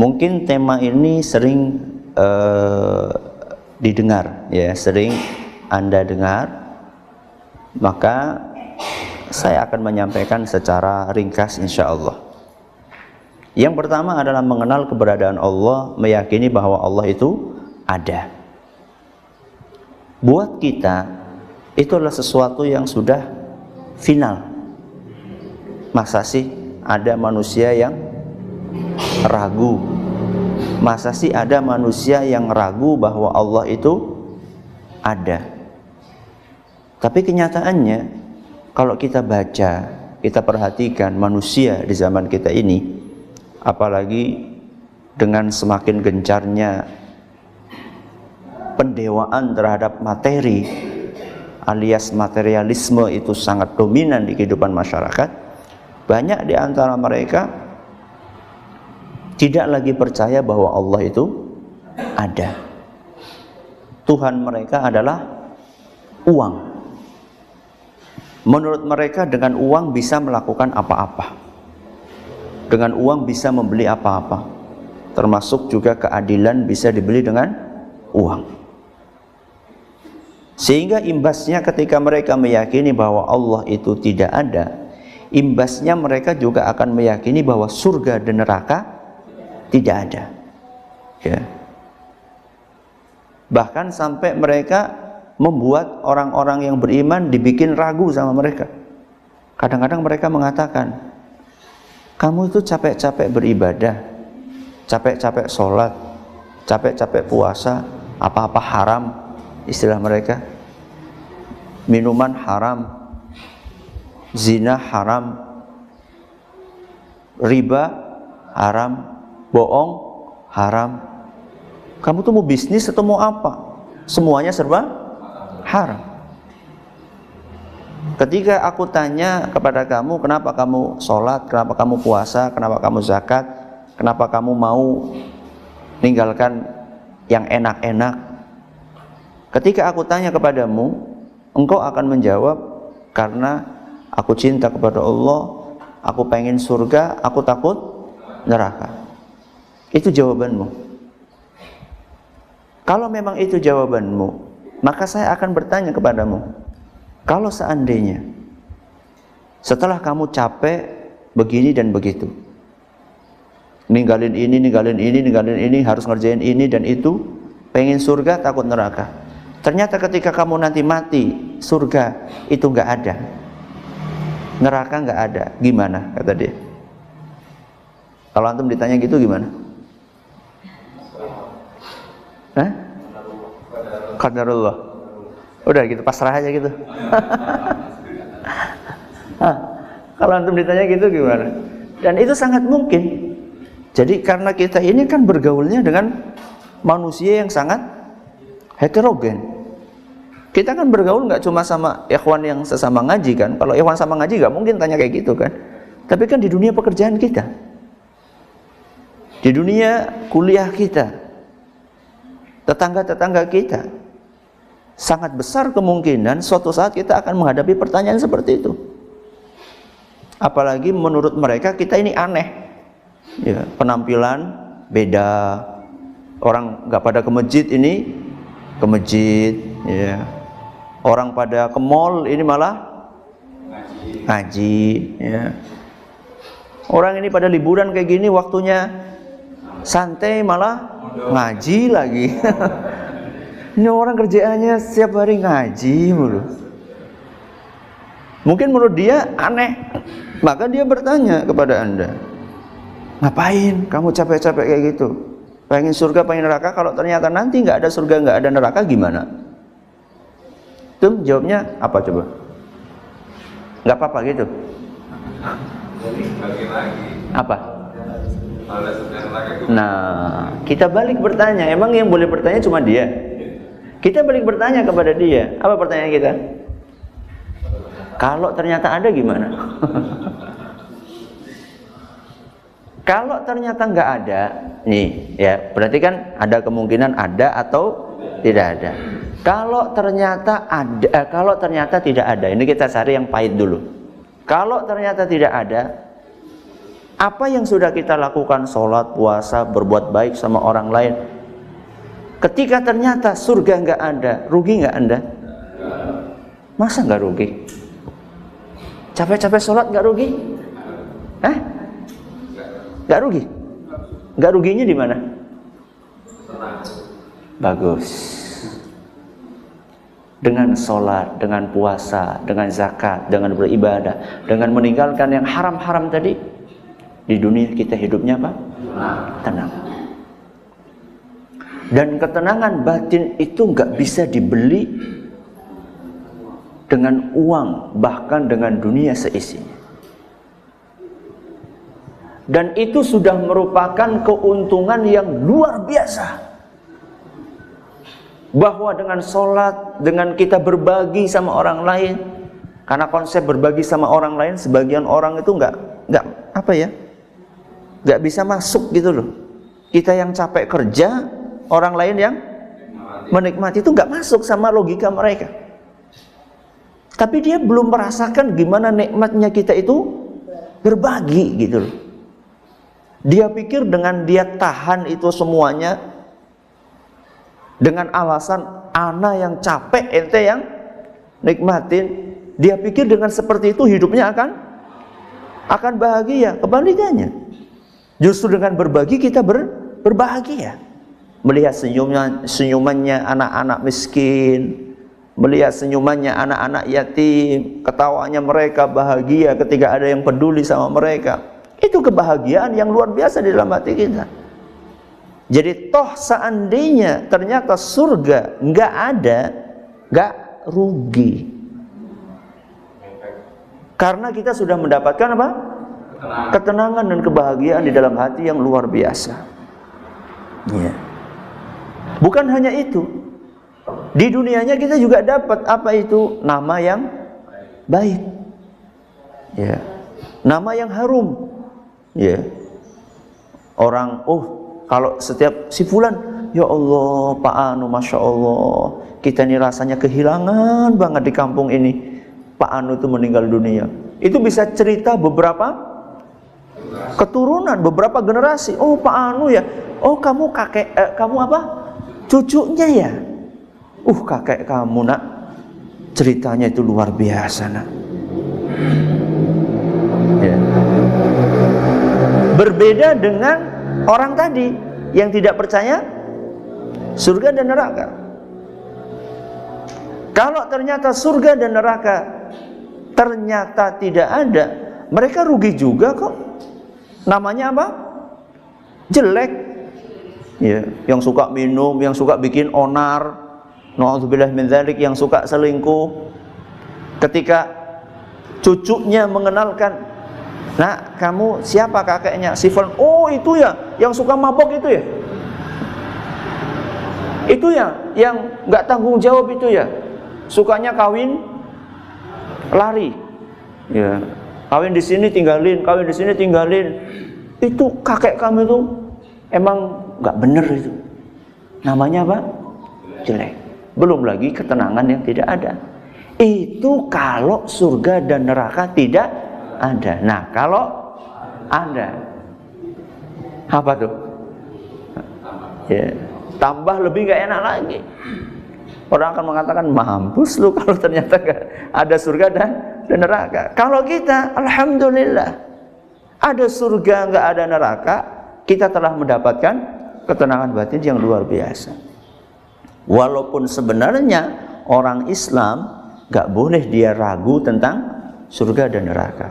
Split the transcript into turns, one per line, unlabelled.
Mungkin tema ini sering didengar, ya, sering Anda dengar, maka saya akan menyampaikan secara ringkas insya Allah. Yang pertama adalah mengenal keberadaan Allah, meyakini bahwa Allah itu ada. Buat kita itu adalah sesuatu yang sudah final. Masa sih ada manusia yang ragu? Masa sih ada manusia yang ragu bahwa Allah itu ada? Tapi kenyataannya, kalau kita baca, kita perhatikan manusia di zaman kita ini, apalagi dengan semakin gencarnya pendewaan terhadap materi, alias materialisme itu sangat dominan di kehidupan masyarakat, banyak di antara mereka tidak lagi percaya bahwa Allah itu ada. Tuhan mereka adalah uang. Menurut mereka dengan uang bisa melakukan apa-apa. Dengan uang bisa membeli apa-apa. Termasuk juga keadilan bisa dibeli dengan uang. Sehingga imbasnya ketika mereka meyakini bahwa Allah itu tidak ada, imbasnya mereka juga akan meyakini bahwa surga dan neraka tidak ada, ya. Bahkan sampai mereka membuat orang-orang yang beriman dibikin ragu sama mereka. Kadang-kadang mereka mengatakan, kamu itu capek-capek beribadah, capek-capek sholat, capek-capek puasa, apa-apa haram, istilah mereka. Minuman haram, zina haram, riba haram, bohong haram. Kamu tuh mau bisnis atau mau apa? Semuanya serba haram. Ketika aku tanya kepada kamu, kenapa kamu sholat, kenapa kamu puasa, kenapa kamu zakat, kenapa kamu mau meninggalkan yang enak-enak? Ketika aku tanya kepadamu, engkau akan menjawab, karena aku cinta kepada Allah, aku pengen surga, aku takut neraka. Itu jawabanmu. Kalau memang itu jawabanmu, maka saya akan bertanya kepadamu, kalau seandainya setelah kamu capek begini dan begitu, ninggalin ini, harus ngerjain ini dan itu, pengen surga, takut neraka, ternyata ketika kamu nanti mati, surga itu nggak ada, neraka nggak ada, gimana? Kata dia. Kalau antum ditanya gitu gimana? Hah? Qadarullah. Udah gitu, pasrah aja gitu. Kalau antum ditanya gitu gimana? Dan itu sangat mungkin. Jadi karena kita ini kan bergaulnya dengan manusia yang sangat heterogen. Kita kan bergaul nggak cuma sama ikhwan yang sesama ngaji kan. Kalau ikhwan sama ngaji nggak mungkin tanya kayak gitu kan. Tapi kan di dunia pekerjaan kita, di dunia kuliah kita, tetangga-tetangga kita, sangat besar kemungkinan suatu saat kita akan menghadapi pertanyaan seperti itu. Apalagi menurut mereka kita ini aneh, ya, penampilan beda, orang nggak pada ke masjid, ini ke masjid, ya. Orang pada ke mall, ini malah ngaji, ya. Orang ini pada liburan kayak gini, waktunya santai malah ngaji lagi. Ini orang kerjaannya setiap hari ngaji mulu. Mungkin menurut dia aneh, maka dia bertanya kepada Anda, ngapain kamu capek-capek kayak gitu? Pengen surga, pengen neraka, kalau ternyata nanti nggak ada surga, nggak ada neraka, gimana? Tuh jawabnya apa coba? Nggak apa-apa gitu. Apa? Nah, kita balik bertanya. Emang yang boleh bertanya cuma dia? Kita balik bertanya kepada dia. Apa pertanyaan kita? Kalau ternyata ada gimana? Kalau ternyata nggak ada, nih ya, berarti kan ada kemungkinan ada atau tidak ada. Kalau ternyata ada, kalau ternyata tidak ada, ini kita cari yang pahit dulu. Kalau ternyata tidak ada, Apa yang sudah kita lakukan, sholat, puasa, berbuat baik sama orang lain, ketika ternyata surga nggak ada, rugi nggak Anda? Masa nggak rugi? Capek-capek sholat nggak rugi? Nggak rugi? Nggak ruginya di mana? Bagus. Dengan sholat, dengan puasa, dengan zakat, dengan beribadah, dengan meninggalkan yang haram-haram tadi, di dunia kita hidupnya apa? Tenang. Dan ketenangan batin itu nggak bisa dibeli dengan uang, bahkan dengan dunia seisinya. Dan itu sudah merupakan keuntungan yang luar biasa. Bahwa dengan sholat, dengan kita berbagi sama orang lain, karena konsep berbagi sama orang lain, sebagian orang itu nggak bisa masuk gitu loh. Kita yang capek kerja, orang lain yang menikmati itu nggak masuk sama logika mereka. Tapi dia belum merasakan gimana nikmatnya kita itu berbagi gitu loh. Dia pikir dengan dia tahan itu semuanya, dengan alasan ana yang capek, ente yang nikmatin, dia pikir dengan seperti itu hidupnya akan bahagia. Kebalikannya, justru dengan berbagi kita berbahagia. Melihat senyumannya anak-anak miskin, melihat senyumannya anak-anak yatim, ketawanya mereka bahagia ketika ada yang peduli sama mereka. Itu kebahagiaan yang luar biasa di dalam hati kita. Jadi toh seandainya ternyata surga nggak ada, nggak rugi. Karena kita sudah mendapatkan apa? Ketenangan dan kebahagiaan di dalam hati yang luar biasa. Ya. Bukan hanya itu. Di dunianya kita juga dapat apa itu? Nama yang baik. Ya. Nama yang harum. Ya. Orang, kalau setiap si fulan, ya Allah, Pak Anu, Masya Allah, kita ini rasanya kehilangan banget di kampung ini. Pak Anu itu meninggal dunia. Itu bisa cerita beberapa keturunan, beberapa generasi. Oh, Pak Anu ya. Oh, kamu kamu apa? Cucunya ya. Kakek kamu nak, ceritanya itu luar biasa nak. Ya. Berbeda dengan orang tadi yang tidak percaya surga dan neraka. Kalau ternyata surga dan neraka ternyata tidak ada, mereka rugi juga kok. Namanya apa? Jelek. Ya, yang suka minum, yang suka bikin onar, na'udzubillah min dzalik, yang suka selingkuh. Ketika cucunya mengenalkan, "Nak, kamu siapa kakeknya?" Si fulan, "Oh, itu ya, yang suka mabok itu ya. Itu ya, yang nggak tanggung jawab itu ya. Sukanya kawin lari. Ya, kawin di sini tinggalin, kawin di sini tinggalin. Itu kakek kamu itu emang nggak bener itu. Namanya apa? Jelek. Belum lagi ketenangan yang tidak ada. Itu kalau surga dan neraka tidak ada. Nah, kalau ada, apa tuh? Ya, tambah lebih nggak enak lagi. Orang akan mengatakan, mampus lu kalau ternyata ada surga dan neraka. Kalau kita, alhamdulillah, ada surga nggak ada neraka, kita telah mendapatkan ketenangan batin yang luar biasa. Walaupun sebenarnya orang Islam nggak boleh dia ragu tentang surga dan neraka.